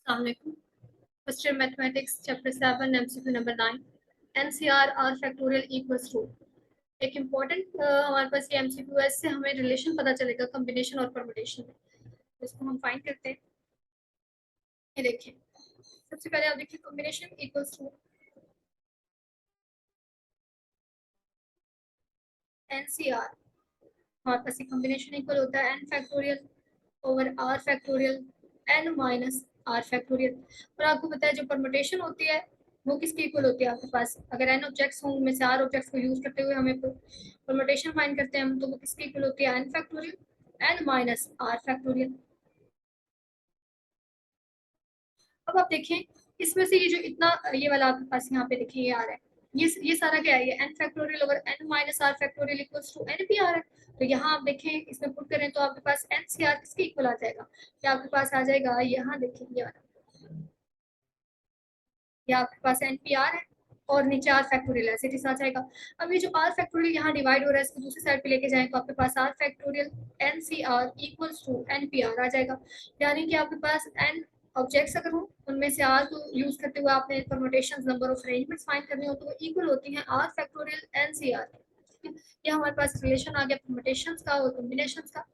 Assalamualaikum. First year mathematics chapter 7 MCQ number 9 NCR R factorial equals to एक important हमारे पास ये MCQ है, इससे हमें रिलेशन पता चलेगा कॉम्बिनेशन और परमुटेशन में। तो इसको हम फाइंड करते हैं। ये देखिए, सबसे पहले आप देखिए कॉम्बिनेशन इक्वल्स टू NCR। हमारे पास ये कॉम्बिनेशन इक्वल होता है n factorial over r factorial n minus r factorial. और आपको पता है जो परमुटेशन होती है वो किसके इक्वल होती है आपके पास, अगर n ऑब्जेक्ट्स हों उनमें से r ऑब्जेक्ट्स को यूज करते हुए हमें परमुटेशन फाइंड करते हैं हम, तो वो किसके इक्वल होती है n factorial n minus r factorial. अब आप देखें इसमें से ये जो इतना ये वाला आपके पास यहाँ पे देखिए ये आ रहा है, ये सारा क्या है, ये n factorial over n minus r factorial equals to n भी आ रहा है। तो यहाँ आप देखें इसमें पुट करें तो आपके पास n से r किसके इक्वल आ जाएगा, या आपके पास आ जाएगा यहाँ देखिए ये वाला, या आपके पास n पी आर है और नीचे r फैक्टोरियल ऐसे ही आ जाएगा। अब ये जो r फैक्टोरियल यहाँ डिवाइड हो रहा है इसको दूसरी साइड पे लेके जाएं तो आपके पास r factorial n C R equals to n P R आ जाएगा। यानी कि आपके पास n ऑब्जेक्ट्स अगर हो उनमें से r को यूज करते हुए आपने permutations number of arrangements find करने हो तो वो इक्वल होती हैं r factorial n C R. ये हमारे पास रिलेशन आ गया परमुटेशंस का और कॉम्बिनेशंस का।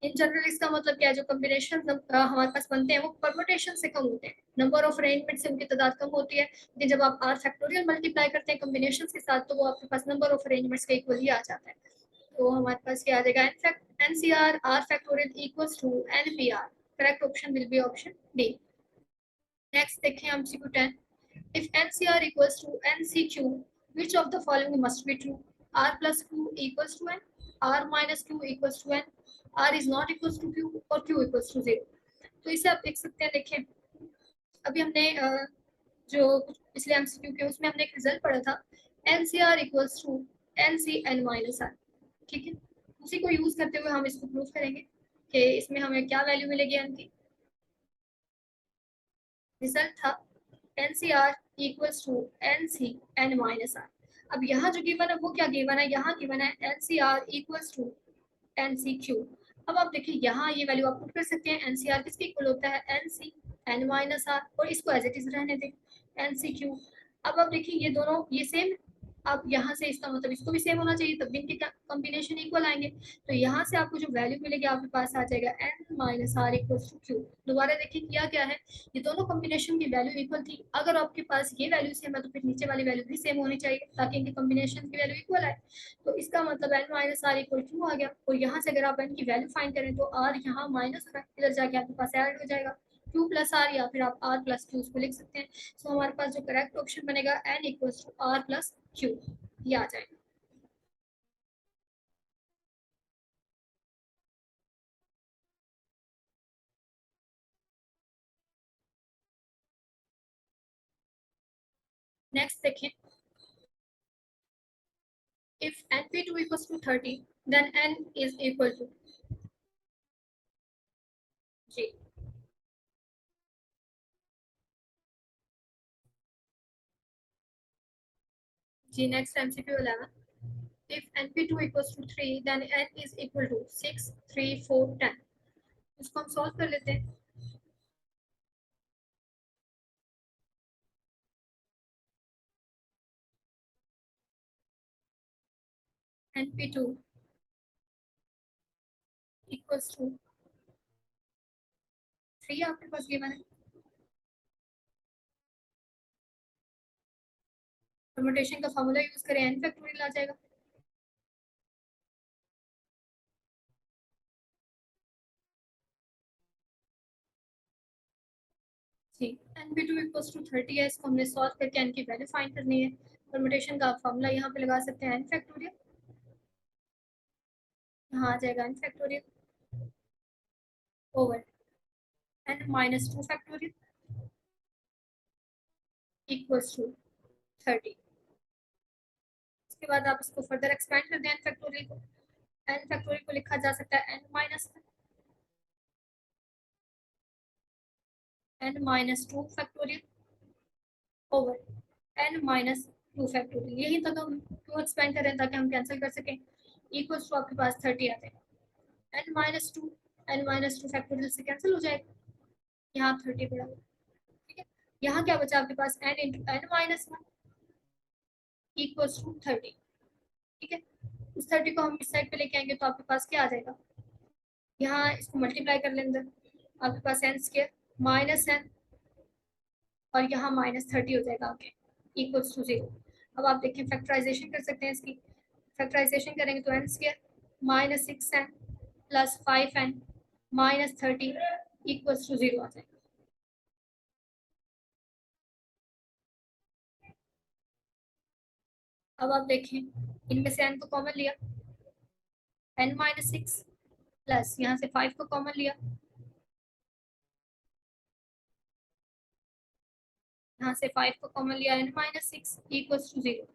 इन जनरल इसका मतलब क्या है, जो कॉम्बिनेशन हमारे पास बनते हैं वो परमुटेशन से कम होते हैं, नंबर ऑफ अरेंजमेंट से उनकी तादाद कम होती है। लेकिन जब आप आर फैक्टोरियल मल्टीप्लाई करते हैं कॉम्बिनेशन के साथ तो वो आपके पास नंबर ऑफ अरेंजमेंट्स के इक्वल ही आ जाता है। तो हमारे पास क्या आ जाएगा, N C R R factorial equals to N P R. Correct option will be option D. Next देखें हम सी 10, if NCR equals to NCQ, which of the following must be true? R plus Q equals to N, R minus Q equals to N, R is not equals to Q और Q equals to 0। तो इसे आप देख सकते हैं, देखें अभी हमने जो पिछले MCQ के उसमें हमने एक रिजल्ट पढ़ा था NCR equals to NCN minus R, ठीक है। उसी को यूज करते हुए हम इसको प्रूव करेंगे कि इसमें हमें क्या वैल्यू मिलेगी n की। रिजल्ट था NCR equals to NCN minus R। अब यहाँ जो गिवन है वो क्या गिवन है, यहाँ गिवन है NCR इक्वल्स टू NCQ। अब आप देखिए यहाँ ये वैल्यू आप पुट कर सकते हैं, NCR किसके इक्वल होता है NCN माइनस R, और इसको एज इट इज रहने दें NCQ। अब आप देखिए ये दोनों ये सेम, अब यहाँ से इसका मतलब इसको भी सेम होना चाहिए तब भी इनके कॉम्बिनेशन इक्वल आएंगे। तो यहाँ से आपको जो वैल्यू मिलेगी आपके पास आ जाएगा n minus R equals to Q. दोबारा देखिए किया क्या है, ये दोनों कॉम्बिनेशन की वैल्यू इक्वल थी, अगर आपके पास ये वैल्यू सेम है तो फिर नीचे वाली वैल्यू भी सेम होनी चाहिए ताकि इनके कॉम्बिनेशन की वैल्यू इक्वल आए। तो इसका मतलब n minus R equal Q आ गया, और यहाँ से अगर आप n की वैल्यू फाइंड करें तो r यहाँ माइनस होगा, इधर जाके आपके पास ऐड हो जाएगा क्यू प्लस आर, या फिर आप आर प्लस क्यू उसको लिख सकते हैं। सो हमारे पास जो करेक्ट ऑप्शन बनेगा n equals to R plus Q, ये आ जाएगा। नेक्स्ट देखें, if np2 equals to 30 then n is equal to जी जी। Next MCQ 11, if np2 equals to 3 then n is equal to 6 3 4 10। इसको हम सॉल्व कर लेते हैं। np2 equals to 3 आपके पास गिवन है, परमुटेशन का फार्मूला यूज करें n फैक्टोरियल आ जाएगा। जी np2 equals to 30 है, इसको हमने सॉल्व करके n की वैल्यू फाइंड करनी है। परमुटेशन का फार्मूला यहाँ पे लगा सकते हैं n फैक्टोरियल, यहाँ आ जाएगा n factorial over n minus 2 factorial equals to 30। इसके बाद आप इसको फर्दर एक्सपेंड कर दें n फैक्टोरियल को, n फैक्टोरियल को लिखा जा सकता है n minus 2 factorial over n minus 2 factorial. यही तक हम क्यों एक्सपेंड करें, ताकि हम कैंसिल कर सकें। इक्वल्स टू आपके पास 30 आ जाएगा, n माइनस 2 फैक्टोरियल से कैंसिल हो जाएगा। यहाँ 30 पड़ा हुआ, ठीक है। यहाँ क्या बचा आपके पास, n into N minus one equals to 30, ठीक है। उस 30 को हम इस साइड पे लेके आएंगे तो आपके पास क्या आ जाएगा, यहाँ इसको मल्टीप्लाई कर लेंगे, आपके पास एन स्क्वायर माइनस एन और यहाँ माइनस 30 हो जाएगा आगे इक्वल्स टू 0। अब आप देखिए फैक्टराइजेशन कर सकते हैं इसकी, फैक्टराइजेशन करेंगे तो N square minus 6n plus 5n minus 30 equals to 0 आ जाएगा। अब आप देखें इनमें से n को कॉमन लिया, n माइनस 6 प्लस यहाँ से 5 को कॉमन लिया, यहाँ से 5 को कॉमन लिया, n माइनस 6 इक्वल्स टू 0,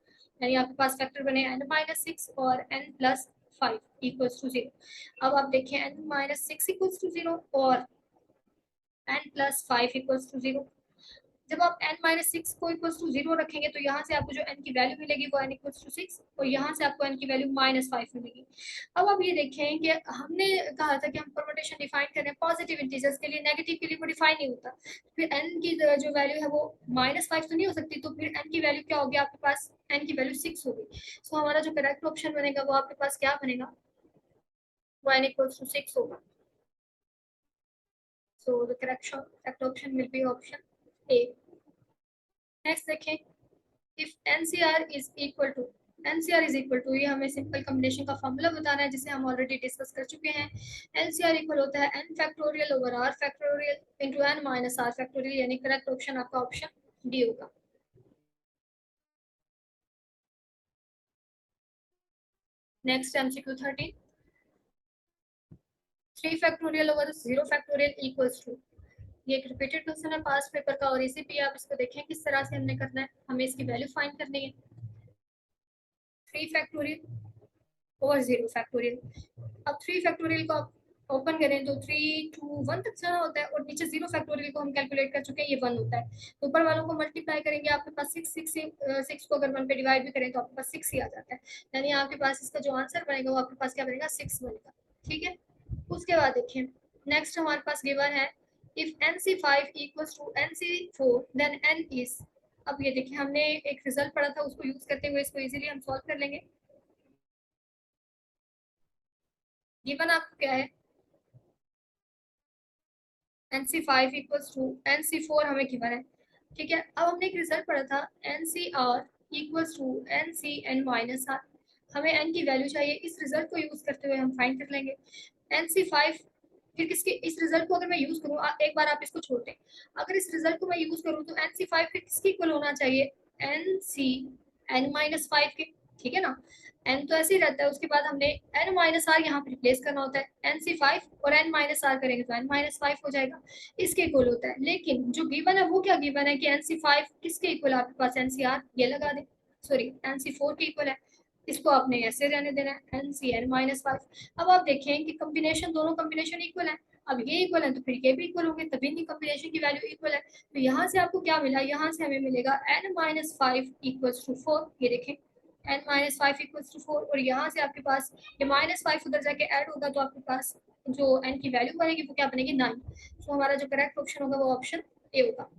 यानी आपके पास फैक्टर बने n माइनस 6 और n प्लस 5 इक्वल्स टू 0। अब आप देखें n माइनस 6 इक्वल्स टू 0 और n प्लस 5 इक्वल्स टू 0। जब आप n माइनस 6 को इक्वल्स टू 0 रखेंगे तो यहाँ से आपको जो n की वैल्यू मिलेगी वो n इक्वल्स टू 6 और यहाँ से आपको n की वैल्यू माइनस 5 मिलेगी। अब आप ये देखें कि हमने कहा था कि हम परमुटेशन डिफाइन करें पॉजिटिव इंटीजर्स के लिए, नेगेटिव के लिए वो डिफाइन नहीं होता। फिर n की जो वैल्यू है वो माइनस 5 तो नहीं हो सकती, तो फिर n की वैल्यू क्या होगी आपके पास, n की वैल्यू 6 होगी। सो हमारा जो करेक्ट ऑप्शन बनेगा वो आपके पास क्या बनेगा, वो n इक्वल्स टू 6 होगा। So the correct option will be option A. Next देखें, if NCR is equal to, NCR is equal to, ये हमें सिंपल कॉम्बिनेशन का फॉर्मूला बताना है जिसे हम ऑलरेडी डिस्कस कर चुके हैं। एनसीआर इक्वल होता है N factorial over R factorial into N minus are factorial, यानी करेक्ट ऑप्शन आपका ऑप्शन डी होगा। Next MCQ 13, 3 factorial over 0 factorial equals to, ये एक रिपीटेड क्वेश्चन है पास पेपर का और इसी पे आप इसको देखें किस तरह से हमने करना है, हमें इसकी वैल्यू फाइंड करनी है। 3 फैक्टोरियल ओवर 0 फैक्टोरियल, अब 3 फैक्टोरियल को आप ओपन करें तो 3 2 1 तक जाना होता है और नीचे 0 फैक्टोरियल को हम कैलकुलेट कर चुके हैं, ये 1 होता है। तो ऊपर वालों को मल्टीप्लाई करेंगे आपके पास 6 को अगर 1 पे डिवाइड भी करें तो आपके पास 6 ही आ जाता है, यानी आपके पास इसका जो आंसर बनेगा वो आपके पास क्या बनेगा, 6 बनेगा, ठीक है। उसके बाद देखिए नेक्स्ट हमारे पास गिवन है if NC5 equals to NC4 then n is, अब ये देखिए हमने एक रिजल्ट पढ़ा था उसको यूज करते हुए इसको इजीली हम सॉल्व कर लेंगे। गिवन आपको क्या है, NC5 इक्वल्स टू NC4 हमें गिवन है, ठीक है। अब हमने एक रिजल्ट पढ़ा था NCR equals to NCN minus R, हमें n की वैल्यू चाहिए, इस रिजल्ट को यूज करते हुए हम फाइंड कर लेंगे। NC5 फिर किसके, इस रिजल्ट को अगर मैं यूज करूँ, एक बार आप इसको छोड़ दें, अगर इस रिजल्ट को मैं यूज करूँ तो NC5 फिर किसके इक्वल होना चाहिए, NCN माइनस 5 के, ठीक है ना। n तो ऐसे ही रहता है, उसके बाद हमने n माइनस आर यहाँ पे रिप्लेस करना होता है, NC5 और n माइनस आर करेंगे तो n माइनस 5 हो जाएगा, इसके इक्वल होता है। लेकिन जो गिवन है वो क्या गिवन है कि NC5 किसके इक्वल है आपके पास, NCR ये लगा दे, सॉरी NC4 के इक्वल है, इसको आपने ऐसे रहने देना है NCN माइनस 5। अब आप देखें कि कॉम्बिनेशन, दोनों कॉम्बिनेशन इक्वल है, अब ये इक्वल है तो फिर ये भी इक्वल होंगे, तभी इनकी कॉम्बिनेशन की वैल्यू इक्वल है। तो यहाँ से आपको क्या मिला, यहाँ से हमें मिलेगा n माइनस 5 इक्वल्स टू 4, ये देखें n माइनस 5 इक्वल्स टू 4 और यहाँ से आपके पास ये माइनस 5 उधर जाके ऐड होगा तो आपके पास जो n की वैल्यू बनेगी वो क्या बनेगी, 9। तो हमारा जो करेक्ट ऑप्शन होगा वो ऑप्शन ए होगा।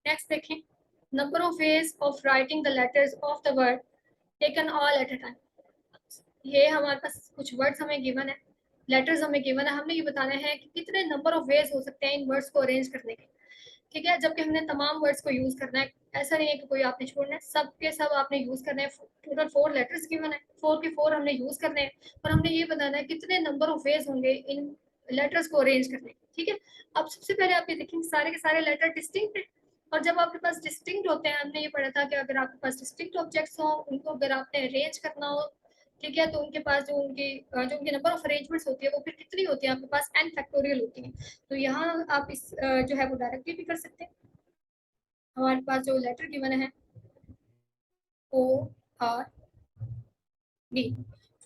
नेक्स्ट देखें, number of ways of writing the letters of the word taken all at a time, ये हमारे पास कुछ वर्ड्स हमें गिवन है, लेटर्स हमें गिवन है, हमने ये बताना है कि कितने नंबर ऑफ वेज हो सकते हैं इन वर्ड्स को अरेंज करने के, ठीक है। जबकि हमने तमाम वर्ड्स को यूज करना है, ऐसा नहीं है कि कोई आपने छोड़ना है, सब के सब आपने यूज करना है। टोटल 4 लेटर्स गिवन है, 4 के 4 हमने यूज करने हैं और हमने ये बताना है कितने नंबर ऑफ वेज होंगे इन लेटर्स को अरेंज करने, ठीक है। अब सबसे पहले आप ये देखेंगे सारे के सारे लेटर डिस्टिंक्ट है, और जब आपके पास डिस्टिंक्ट होते हैं, हमने ये पढ़ा था कि अगर आपके पास डिस्टिंक्ट ऑब्जेक्ट्स हो उनको अगर आपने अरेंज करना हो, ठीक है, तो उनके पास जो उनकी नंबर ऑफ अरेंजमेंट्स होती है वो फिर कितनी होती है आपके पास, n फैक्टोरियल होती है। तो यहाँ आप इस जो है वो डायरेक्टली भी कर सकते हैं। हमारे पास जो लेटर गिवन है O R D,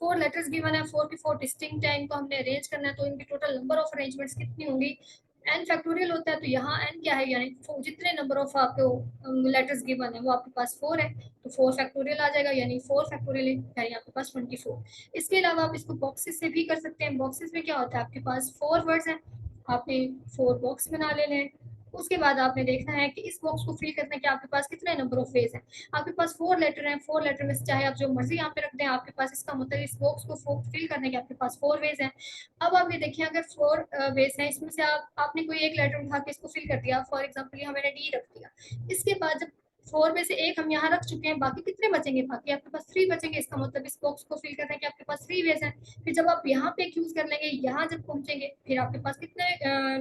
4 letters given है, 4 की 4 डिस्टिंक्ट है, इनको हमने अरेंज करना है तो इनकी टोटल नंबर ऑफ अरेंजमेंट्स कितनी होंगी, एन फैक्टोरियल होता है तो यहाँ एन क्या है, यानी जितने नंबर ऑफ आपको लेटर्स गिवन है वो आपके पास 4 है, तो 4 फैक्टोरियल आ जाएगा, यानी 4 फैक्टोरियल है आपके पास 24। इसके अलावा आप इसको बॉक्सेस से भी कर सकते हैं। बॉक्सेस में क्या होता है, आपके पास 4 वर्ड्स हैं, आपने 4 बॉक्स बना लेने हैं। उसके बाद आपने देखना है कि इस बॉक्स को फिल करने के आपके पास कितने नंबर ऑफ वेज हैं। आपके पास 4 लेटर हैं, 4 लेटर में से चाहे आप जो मर्जी यहाँ पे रख दें आपके पास, इसका मतलब इस बॉक्स को फिल करने के आपके पास 4 वेज हैं। अब आप ये देखिए, अगर 4 वेज हैं, इसमें से आपने कोई एक लेटर उठा के इसको फिल कर दिया, फॉर एग्जाम्पल यहाँ मैंने डी रख दिया। इसके बाद जब 4 में से एक हम यहाँ रख चुके हैं, बाकी कितने बचेंगे, बाकी आपके पास 3 बचेंगे। इसका मतलब इस बॉक्स को फिल करने के आपके पास 3 वेज हैं। फिर जब आप यहाँ पे यूज कर लेंगे, यहाँ जब पहुंचेंगे, फिर आपके पास कितने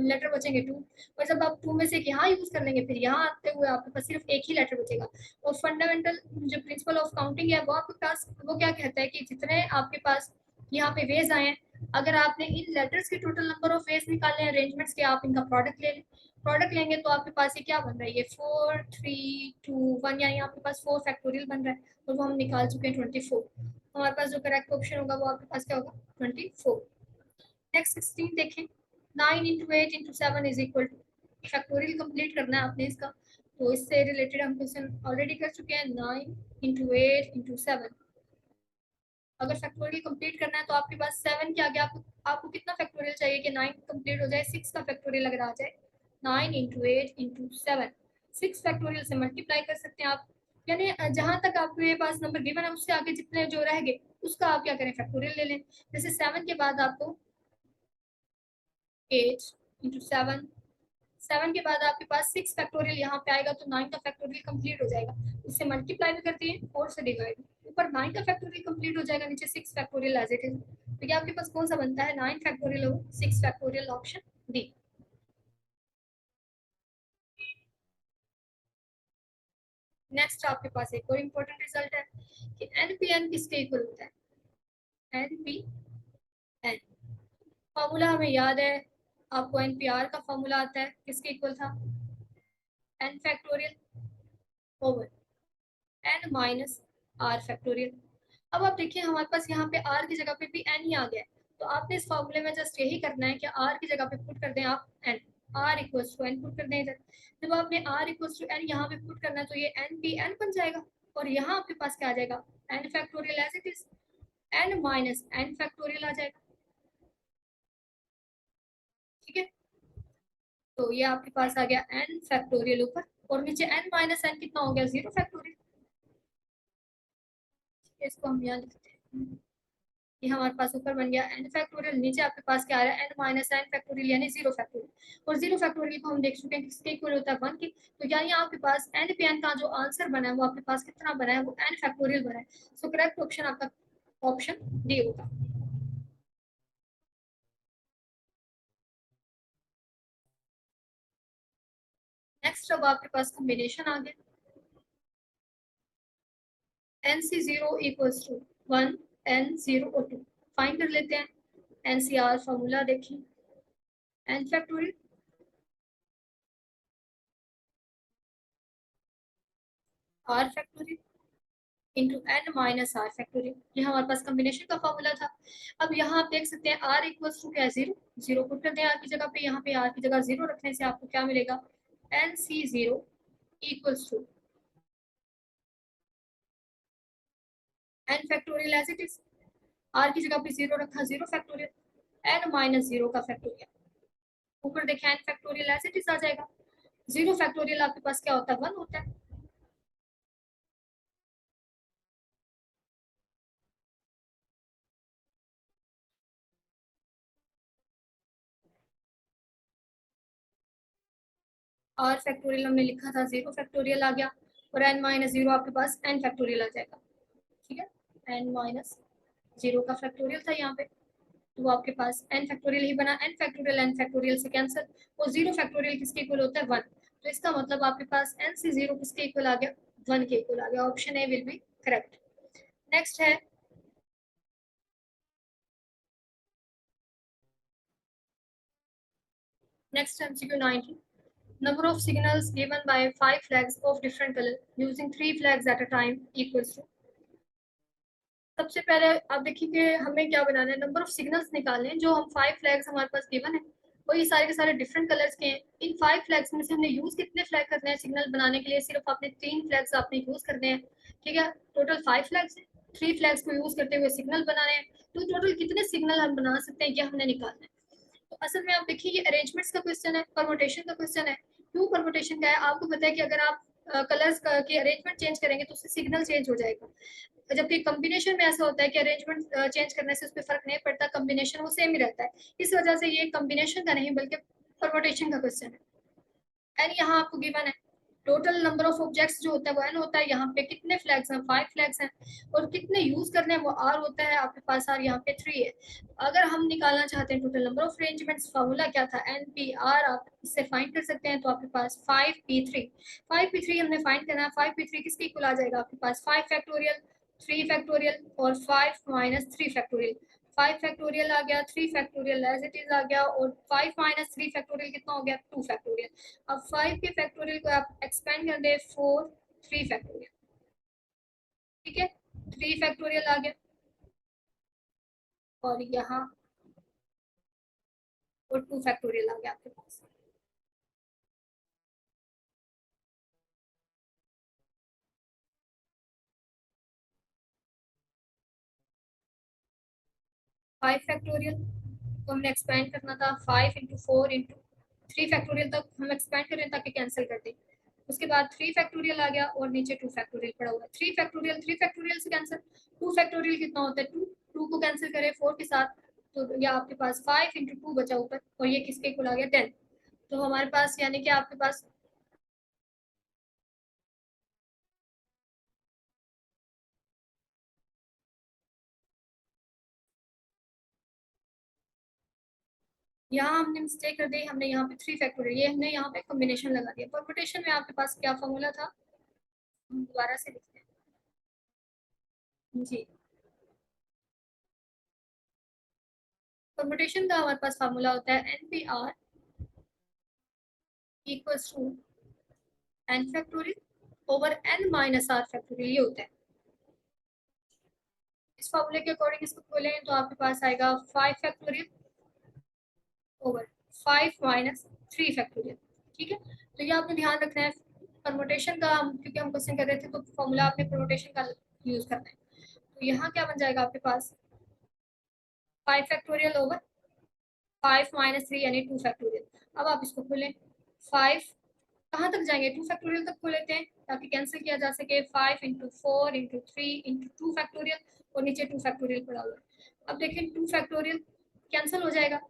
लेटर बचेंगे, 2। और जब आप 2 में से एक यहाँ यूज कर लेंगे, फिर यहाँ आते हुए आपके पास सिर्फ एक ही लेटर बचेगा। और फंडामेंटल जो प्रिंसिपल ऑफ काउंटिंग है वो आपके पास वो क्या कहता है कि जितने आपके पास यहाँ पे वेज आए हैं, अगर आपने इन लेटर्स के टोटल नंबर ऑफ वेज निकालने हैं अरेंजमेंट्स के, आप इनका प्रोडक्ट ले लें। प्रोडक्ट लेंगे तो आपके पास ये क्या बन रहा है, ये 4 3 2 1, यानी आपके पास 4 फैक्टोरियल बन रहा है, और वो हम निकाल चुके हैं 24। हमारे पास जो करेक्ट ऑप्शन होगा वो आपके पास क्या होगा, 24। नेक्स्ट 16 देखें, 9 into 8 into 7 is equal to, factorial complete करना है आपने इसका, तो इससे रिलेटेड हम क्वेश्चन ऑलरेडी कर चुके हैं। 9 इंटू 8 इंटू 7, अगर फैक्टोरियल कंप्लीट करना है तो आपके पास 7 के आगे आपको कितना फैक्टोरियल चाहिए कि 9 कंप्लीट हो जाए, 6 का फैक्टोरियल अगर आ जाए। 9 इंटू 8 इंटू 7, 6 फैक्टोरियल से मल्टीप्लाई कर सकते हैं आप, यानी जहां तक आपके पास नंबर गिवन है उससे आगे जितने जो रह गए उसका आप क्या करें, फैक्टोरियल ले लें। जैसे 7 के बाद आपको 8 इंटू 7, 7 के बाद आपके पास 6 फैक्टोरियल यहाँ पे आएगा, तो 9 का फैक्टोरियल कंप्लीट हो जाएगा। इससे मल्टीप्लाई भी करते हैं और से डिवाइड, ऊपर 9 का फैक्टोरियल कंप्लीट हो जाएगा, नीचे 6 फैक्टोरियल एज इट इज। तो ये आपके पास कौन सा बनता है, 9 फैक्टोरियल और 6 फैक्टोरियल, ऑप्शन डी। नेक्स्ट आपके पास एक और इम्पोर्टेंट रिजल्ट है कि एनपीएन किसके इक्वल होता है, एनपीएन। फॉर्मूला हमें याद है, आपको एनपीआर का फॉर्मूला आता है, किसके इक्वल था, N factorial over N minus are factorial. अब आप देखिए हमारे पास यहाँ पे आर की जगह पे भी एन ही आ गया है, तो आपने इस फॉर्मूले में जस्ट यही करना है कि आर की जगह पे पुट कर दें आप N, R equals to N put कर दें इधर। जब आपने आर इक्वल्स टू एन यहाँ पे पुट करना है तो ये एन पी एन बन जाएगा, और यहाँ आपके पास क्या आ जाएगा, n factorial as it is, n minus n factorial आ जाएगा। ठीक है, तो ये आपके पास आ गया एन फैक्टोरियल ऊपर, और नीचे एन माइनस एन कितना हो गया, 0 फैक्टोरियल। इसको हम यहाँ लिखते हैं, ये हमारे पास ऊपर बन गया एन फैक्टोरियल, नीचे आपके पास क्या आ रहा है, एन माइनस एन फैक्टोरियल यानी 0 फैक्टोरियल। और 0 फैक्टोरियल को हम देख चुके हैं किसके इक्वल होता है, 1 की। तो यानी आपके पास एन पे एन का जो आंसर बना है वो आपके पास कितना बना है, वो एन फैक्टोरियल बना है। सो करेक्ट ऑप्शन आपका ऑप्शन डी होगा। नेक्स्ट अब आपके पास कॉम्बिनेशन आ गया, N C 0 equals to 1 N 0 और 2, फाइंड कर लेते हैं। एनसीआर फॉर्मूला देखिए, N factorial are factorial into N minus are factorial, ये हमारे पास कॉम्बिनेशन का फॉर्मूला था। अब यहाँ आप देख सकते हैं आर इक्वल्स टू क्या है, 0, 0 पुट करते हैं आर की जगह पे, यहाँ पे आर की जगह 0 रखने से आपको क्या मिलेगा, N C 0 equals to N factorial as it is, are की जगह पे 0 रखा, 0 फैक्टोरियल, एन माइनस 0 का फैक्टोरियल, ऊपर देखें n factorial as it is आ जाएगा। 0 फैक्टोरियल आपके पास क्या होता है, 1 होता है। आर फैक्टोरियल हमने लिखा था, 0 फैक्टोरियल आ गया, और एन माइनस 0 आपके पास एन फैक्टोरियल आ जाएगा। ठीक है, एन माइनस 0 का फैक्टोरियल था यहाँ पे, तो वो आपके पास एन फैक्टोरियल ही बना, एन फैक्टोरियल से कैंसिल, और 0 फैक्टोरियल किसके इक्वल होता है, 1। तो इसका मतलब आपके पास एन से 0 किसके इक्वल आ गया, 1 के इक्वल आ गया, option A will be correct. Next है next MCQ 19, number of signals given by 5 flags of different color using 3 flags at a time equals to। सबसे पहले आप देखिए कि हमें क्या बनाना है, नंबर ऑफ सिग्नल्स निकालने हैं जो हम 5 फ्लैग्स हमारे पास गिवन है, और ये सारे के सारे डिफरेंट कलर्स के हैं। इन 5 फ्लैग्स में से हमने यूज कितने फ्लैग करने हैं सिग्नल बनाने के लिए? सिर्फ आपने 3 फ्लैग्स आपने यूज करने हैं, ठीक है। टोटल 5 फ्लैग्स हैं, 3 फ्लैग्स को यूज करते हुए सिग्नल बनाने हैं। तो टोटल कितने सिग्नल हम बना सकते हैं, ये हमने निकालना है। तो असल में आप देखिए, ये अरेंजमेंट्स का क्वेश्चन है, परमुटेशन का क्वेश्चन है। क्यों परमुटेशन का है? आपको पता है कि अगर आप कलर्स की अरेंजमेंट चेंज करेंगे तो उससे सिग्नल चेंज हो जाएगा, जबकि कॉम्बिनेशन में ऐसा होता है कि अरेंजमेंट चेंज करने से उस पर फर्क नहीं पड़ता, कॉम्बिनेशन वो सेम ही रहता है। इस वजह से ये कॉम्बिनेशन का नहीं बल्कि परमुटेशन का क्वेश्चन है। एंड यहाँ आपको गिवन है टोटल नंबर ऑफ ऑब्जेक्ट्स जो होता है वो एन होता है। यहाँ पे कितने फ्लैग्स हैं? 5 फ्लैग्स हैं। और कितने यूज करने हैं? वो आर होता है। आपके पास आर यहाँ पे 3 है। अगर हम निकालना चाहते हैं total number of arrangements, formula क्या था? N P R. आप इससे फाइंड कर सकते हैं। तो आपके पास 5p3, 5p3 हमने फाइंड करना है। 5p3 किसके इक्वल आ जाएगा? आपके पास 5 फैक्टोरियल, 3 फैक्टोरियल और 5 माइनस 3 फैक्टोरियल। 5 फैक्टोरियल आ गया, 3 फैक्टोरियल एज इट इज आ गया, और 5 माइनस 3 फैक्टोरियल कितना हो गया? 2 फैक्टोरियल। अब 5 के फैक्टोरियल को आप एक्सपेंड कर दे 4 3 फैक्टोरियल, ठीक है। 3 फैक्टोरियल आ गया, और यहाँ और 2 फैक्टोरियल आ गया आपके पास। 5 फैक्टोरियल तो हमने एक्सपेंड करना था 5 इंटू 4 इंटू 3 फैक्टोरियल तक हम एक्सपेंड करें ताकि कैंसिल कर दें। उसके बाद 3 फैक्टोरियल आ गया, और नीचे 2 फैक्टोरियल पड़ा हुआ है। 3 फैक्टोरियल से कैंसिल, 2 फैक्टोरियल कितना होता है? 2, 2 को कैंसिल करें 4 के साथ, तो ये आपके पास 5 इंटू 2 बचा ऊपर, और ये किसके इक्वल आ गया? 10। तो हमारे पास यानी कि आपके पास यहाँ हमने मिस्टेक कर दी, हमने यहाँ पे 3 फैक्टोरियल, ये हमने यहाँ पे कॉम्बिनेशन लगा दिया। परमुटेशन में आपके पास क्या फॉर्मूला था? हम दोबारा से लिखते हैं जी। परमुटेशन का हमारे पास फार्मूला होता है N P R equals to N factorial over N minus are factorial, ये होता है। इस फार्मूले के अकॉर्डिंग इसको खोलें तो आपके पास आएगा 5 फैक्टोरियल ओवर 5 माइनस 3 फैक्टोरियल, ठीक है। तो ये आपने ध्यान रखना है परमुटेशन का, क्योंकि हम क्वेश्चन कर रहे थे तो फॉर्मूला आपने परमुटेशन का यूज करना है। तो यहाँ क्या बन जाएगा आपके पास? 5 फैक्टोरियल ओवर 5 माइनस 3 यानी 2 फैक्टोरियल। अब आप इसको खोलें, 5 कहाँ तक जाएंगे? 2 फैक्टोरियल तक खोल लेते हैं ताकि कैंसिल किया जा सके। 5 इंटू 4 इंटू 3 इंटू 2 फैक्टोरियल, और नीचे 2 फैक्टोरियल पड़ा हुआ है। अब देखें 2 फैक्टोरियल कैंसिल हो जाएगा,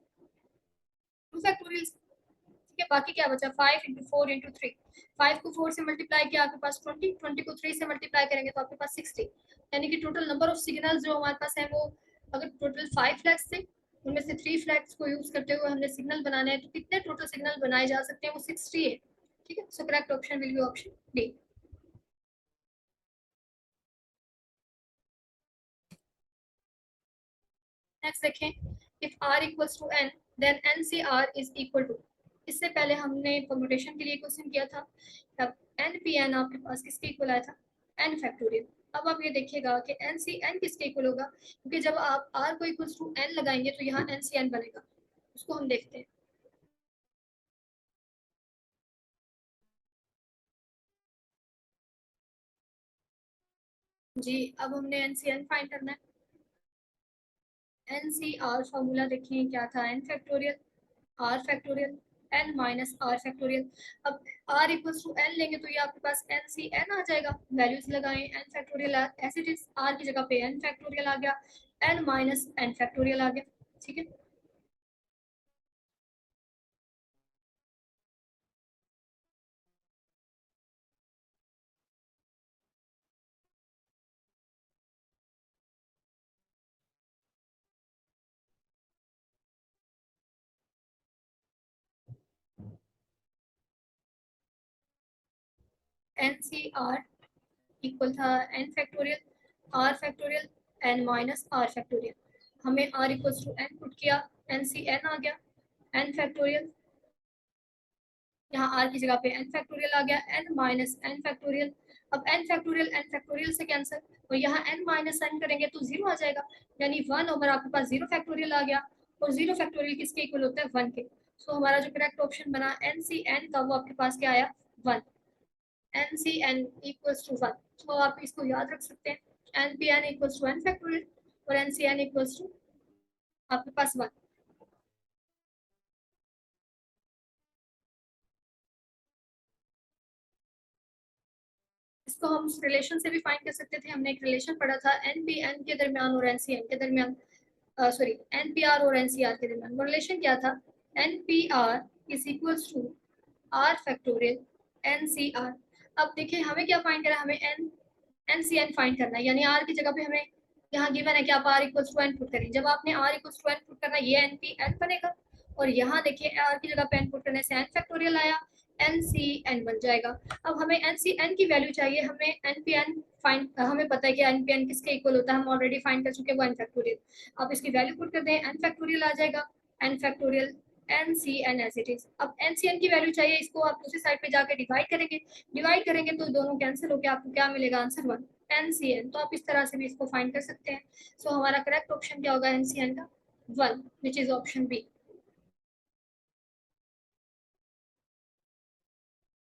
2 फैक्टोरियल, ठीक है। बाकी क्या बचा? 5 इंटू 4 इंटू 3। 5 को 4 से मल्टीप्लाई किया आपके पास 20, 20 को 3 से मल्टीप्लाई करेंगे तो आपके पास 60। यानी कि टोटल नंबर ऑफ सिग्नल्स जो हमारे पास है वो, अगर टोटल 5 फ्लैग्स थे उनमें से 3 फ्लैग्स को यूज करते हुए हमने सिग्नल बनाने हैं, तो कितने टोटल सिग्नल बनाए जा सकते हैं? वो 60 है, ठीक है। So correct option will be option D. Next देखें, if r equals to n then n C r is equal to. इससे पहले हमने परमुटेशन के लिए क्वेश्चन किया था, तब एन पी एन आपके पास किसके इक्वल आया था? N factorial. अब आप ये देखिएगा कि एन सी एन किसके इक्वल होगा, क्योंकि जब आप आर को इक्वल्स टू एन लगाएंगे तो यहाँ एन सी एन बनेगा। उसको हम देखते हैं जी। अब हमने एन सी एन फाइंड करना है। एन सी आर फॉर्मूला देखिए क्या था? N factorial are factorial N minus are factorial. अब आर इक्वल्स टू एन लेंगे तो ये आपके पास एन सी एन आ जाएगा। वैल्यूज लगाएं, n factorial as it is, are की जगह पे एन फैक्टोरियल आ गया, एन माइनस एन फैक्टोरियल आ गया, ठीक है। एन सी आर इक्वल था N factorial are factorial N minus are factorial. हमें r equals to N put किया, एन सी एन आ गया, एन फैक्टोरियल, यहाँ आर की जगह पे एन फैक्टोरियल आ गया, एन माइनस एन फैक्टोरियल। अब एन फैक्टोरियल से कैंसिल, और यहाँ एन माइनस एन करेंगे तो जीरो आ जाएगा, यानी 1 ओवर आपके पास 0 फैक्टोरियल आ गया। और 0 फैक्टोरियल किसके इक्वल होता है? 1 के। सो हमारा जो करेक्ट ऑप्शन बना NCN का, वो आपके पास क्या आया 1। NCN equals to 1। तो आप इसको याद रख सकते हैं, NPN equals to n factorial और NCN इक्वल्स टू आपके पास 1। इसको हम रिलेशन से भी फाइंड कर सकते थे। हमने एक रिलेशन पढ़ा था NPN के दरमियान और NCN के दरमियान, सॉरी NPR और NCR के दरमियान। वो रिलेशन क्या था, NPR is equals to R factorial NCR। अब देखिए हमें क्या फाइंड करना है, हमें NCN फाइंड करना है, यानी R की जगह पे हमें यहाँ गिवन है कि आप R equals to n put करें। जब आपने R equals to n put करना, ये NPN बनेगा, और यहाँ देखिए R की जगह पे n पुट करने से n फैक्टोरियल आया, NCN बन जाएगा। अब हमें NCN की वैल्यू चाहिए, हमें NPN फाइंड, हमें पता है कि NPN किसके इक्वल होता है, हम ऑलरेडी फाइंड कर चुके हैं, वो n फैक्टोरियल। अब इसकी वैल्यू पुट कर दें, n फैक्टोरियल आ जाएगा, n factorial NCN as it is. अब NCN की वैल्यू चाहिए, इसको आप दूसरी साइड पे जाकर डिवाइड करेंगे, डिवाइड करेंगे तो दोनों कैंसिल होकर आपको क्या मिलेगा, आंसर 1 NCN। तो आप इस तरह से भी इसको फाइंड कर सकते हैं। सो हमारा करेक्ट ऑप्शन क्या होगा NCN का 1, विच इज ऑप्शन बी।